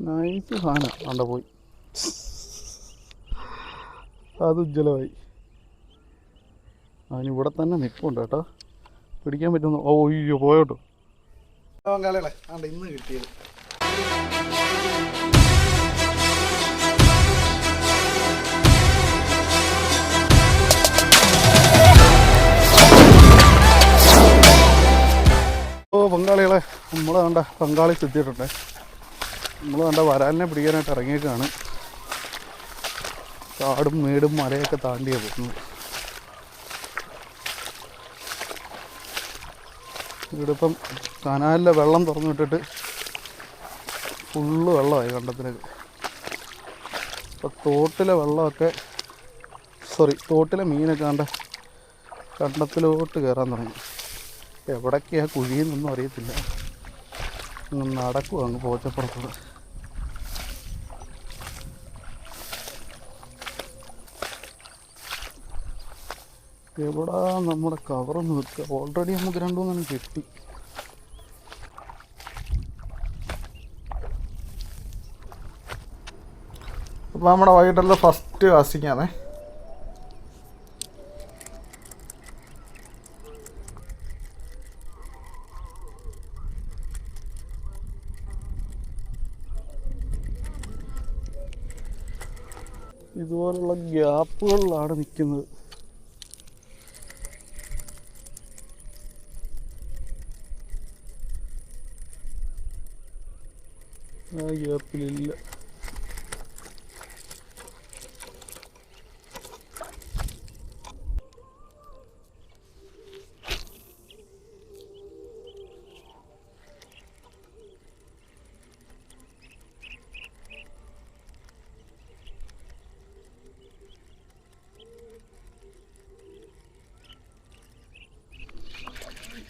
Nice സാധനം കണ്ട പോയി. അത് ഉജ്ജ്വലമായി. അതിനിവിടെ തന്നെ നിൽപ്പുണ്ട് കേട്ടോ. പിടിക്കാൻ പറ്റുന്നു. ഓ അയ്യോ പോയോട്ടോ. പങ്കാളികളെ ആണ്ട് ഇന്ന് കിട്ടിയത്. പങ്കാളികളെ നമ്മൾ കണ്ട പങ്കാളി എത്തിയിട്ടുണ്ട്. നമ്മൾ കണ്ട വരാലിനെ പിടിക്കാനായിട്ട് ഇറങ്ങിയേക്കാണ്. കാടും മേടും മലയൊക്കെ താണ്ടിയാണ് പോകുന്നത്. ഇവിടെ ഇപ്പം കനാലിലെ വെള്ളം തുറന്നു വിട്ടിട്ട് ഫുള്ള് വെള്ളമായി കണ്ടത്തിലേക്ക്. അപ്പം തോട്ടിലെ വെള്ളമൊക്കെ തോട്ടിലെ മീനൊക്കെ കണ്ട കണ്ടത്തിലോട്ട് കയറാൻ തുടങ്ങി. എവിടേക്കാണ് കുഴിയെന്നൊന്നും അറിയത്തില്ല. അങ്ങ് നടക്കും അങ്ങ് പോച്ചപ്പുറത്തൂടെ. എവിടാ നമ്മുടെ കവറൊന്ന് വെക്കുക. ഓൾറെഡി നമുക്ക് രണ്ടുമൂന്നെണ്ണം കിട്ടി. അപ്പോൾ നമ്മുടെ വൈകിട്ടുള്ള ഫസ്റ്റ് കാസ്റ്റിംഗാണേ. ഇതുപോലുള്ള ഗ്യാപ്പുകളിലാണ് നിൽക്കുന്നത്. ആ ഗ്യാപ്പിലില്ല.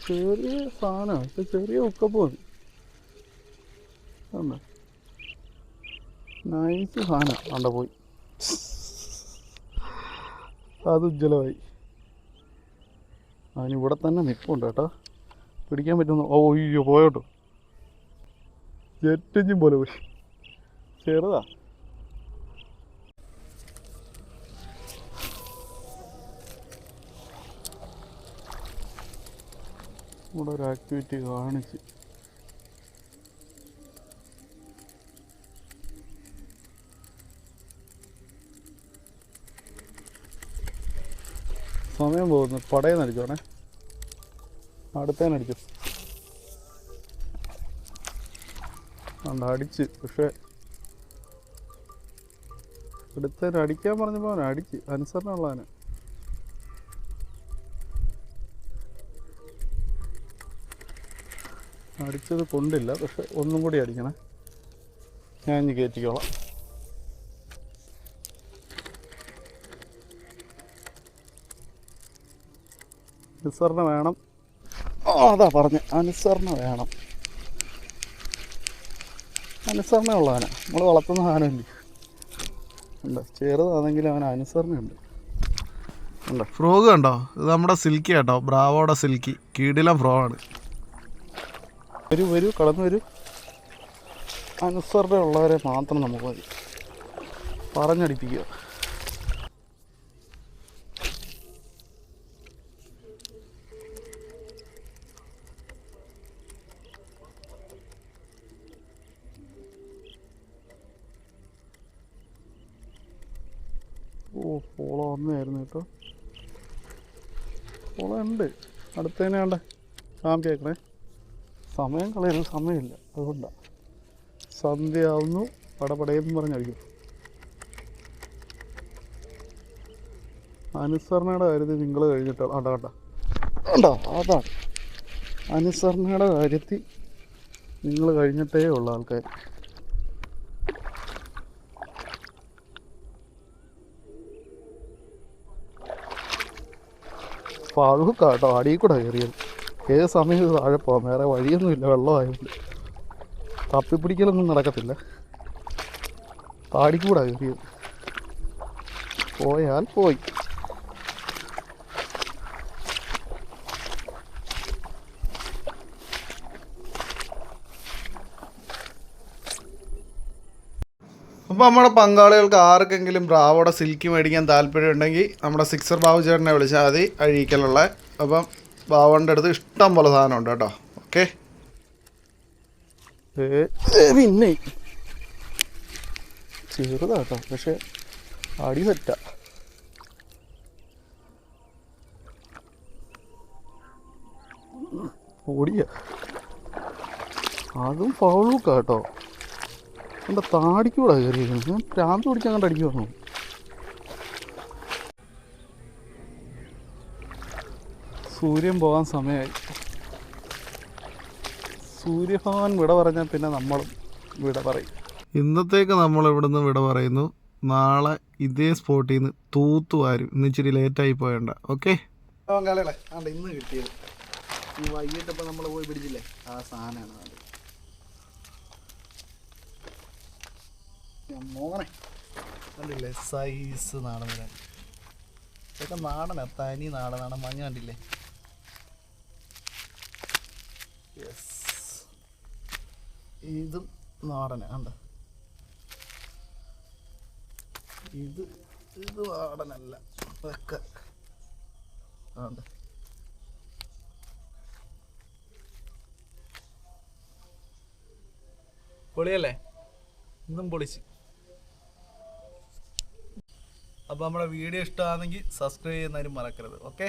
ചെറിയ സാധനമാണ്. ഇപ്പം ചെറിയ ഉക്കപ്പ് മതി. കണ്ടോ നൈസ് സാധനം കണ്ട പോയി. അത് ഉജ്ജ്വലമായി. അതിനിവിടെ തന്നെ നിൽപ്പുണ്ട് കേട്ടോ. പിടിക്കാൻ പറ്റുന്നു. ഓ അയ്യോ പോയോട്ടോ. ജെറ്റ് എഞ്ചിൻ പോലെ പോയി. ചെറുതാ. ഇവിടെ ഒരു ആക്ടിവിറ്റി കാണിച്ച്. സമയം പോകുന്നു. പടയെന്ന് അടിച്ചോണേ. അടുത്തേനടിച്ചു. അടിച്ച്. പക്ഷെ അടുത്തേന് അടിക്കാൻ പറഞ്ഞപ്പോൾ അവൻ അടിച്ച്. അനുസരണമുള്ളവന്. അടിച്ചത് കൊണ്ടില്ല. പക്ഷെ ഒന്നും കൂടി അടിക്കണേ. ഞാൻ ഇനി കയറ്റിക്കോളാം. അനുസരണ വേണം. അതാ പറഞ്ഞ അനുസരണ വേണം. അനുസരണ ഉള്ളവനാ. നമ്മൾ വളർത്തുന്ന സാധനമില്ല. ഉണ്ട് ചെറുതാണെങ്കിലും അവന് അനുസരണയുണ്ട്. ഉണ്ടോ ഫ്രോഗ് കണ്ടോ? ഇത് നമ്മുടെ സിൽക്കി കേട്ടോ. ബ്രാവോയുടെ സിൽക്കി. കീടിലം ഫ്രോ ആണ്. വരൂ കടന്നു വരൂ. അനുസരണ ഉള്ളവരെ മാത്രം നമുക്ക് മതി. പറഞ്ഞടിപ്പിക്കുക. ഓ പോള വന്നായിരുന്നു കേട്ടോ. പോള ഉണ്ട്. അടുത്തതിനെ വേണ്ട ചാമ്പിയാക്കണേ. സമയം കളയുന്ന സമയമില്ല. അതുകൊണ്ടാണ്. സന്ധ്യയാവുന്നു. പടപടയെന്ന് പറഞ്ഞടിക്കും. അനുസരണയുടെ കാര്യത്തിൽ നിങ്ങൾ കഴിഞ്ഞിട്ടോ. കണ്ടോ അതാണ് അനുസരണയുടെ കാര്യത്തിൽ നിങ്ങൾ കഴിഞ്ഞിട്ടേ ഉള്ള ആൾക്കാർ. ഫാറൂഖാട്ടോ അടിയിൽ കൂടെ കയറിയത്. ഏത് സമയത്ത് താഴെ പോകാം. വേറെ വഴിയൊന്നുമില്ല. വെള്ളമായതുകൊണ്ട് തപ്പിപ്പിടിക്കലൊന്നും നടക്കത്തില്ല. താടിക്കൂടാ കയറിയത്. പോയാൽ പോയി. അപ്പോൾ നമ്മുടെ പങ്കാളികൾക്ക് ആർക്കെങ്കിലും ബ്രാവോടെ സിൽക്കി മേടിക്കാൻ താല്പര്യമുണ്ടെങ്കിൽ നമ്മുടെ സിക്സർ ബാബു ചേട്ടനെ വിളിച്ചാൽ മതി അഴീക്കലുള്ള. അപ്പം ബാബുവിൻ്റെ അടുത്ത് ഇഷ്ടം പോലെ സാധനമുണ്ട് കേട്ടോ. ഓക്കെ, പിന്നെ ചെറുതാട്ടോ, പക്ഷെ അടി സെറ്റാ. ഓടിയ അതും ഫൗളൂക്കാ കേട്ടോ. എൻ്റെ താടിക്കൂടെ കയറിയിരിക്കുന്നു. ഞാൻ പ്രാന്ത് പിടിച്ച് അങ്ങോട്ട് അടിക്ക് വന്നു. സൂര്യൻ പോകാൻ സമയമായി. സൂര്യഭഗവാൻ വിട പറഞ്ഞാൽ പിന്നെ നമ്മളും വിട പറയും. ഇന്നത്തേക്ക് നമ്മൾ ഇവിടുന്ന് വിട പറയുന്നു. നാളെ ഇതേ സ്പോട്ടിൽ നിന്ന് തൂത്തുവാരും. ഇന്ന് ഇച്ചിരി ലേറ്റായി പോയണ്ട. ഓക്കെ, കളകളെ ആണ്ട് ഇന്ന് കിട്ടിയത് ഈ വൈകിട്ടപ്പോൾ നമ്മൾ പോയി പിടിച്ചില്ലേ ആ സാധനമാണ്. മോനെ കണ്ടില്ലേ സൈസ് നാടൻ വരാൻ. ഇതൊക്കെ നാടനാ, തനി നാടനാണ്. മഞ്ഞ കണ്ടില്ലേ? യെസ്, ഇതും നാടനാ. കണ്ട, ഇത് നാടനല്ല. ഇതൊക്കെ ആണ്ട പൊളിയല്ലേ? ഇന്നും പൊളിച്ച്. അപ്പോൾ നമ്മുടെ വീഡിയോ ഇഷ്ടമാണെങ്കിൽ സബ്സ്ക്രൈബ് ചെയ്യുന്നതിനും മറക്കരുത്. ഓക്കെ.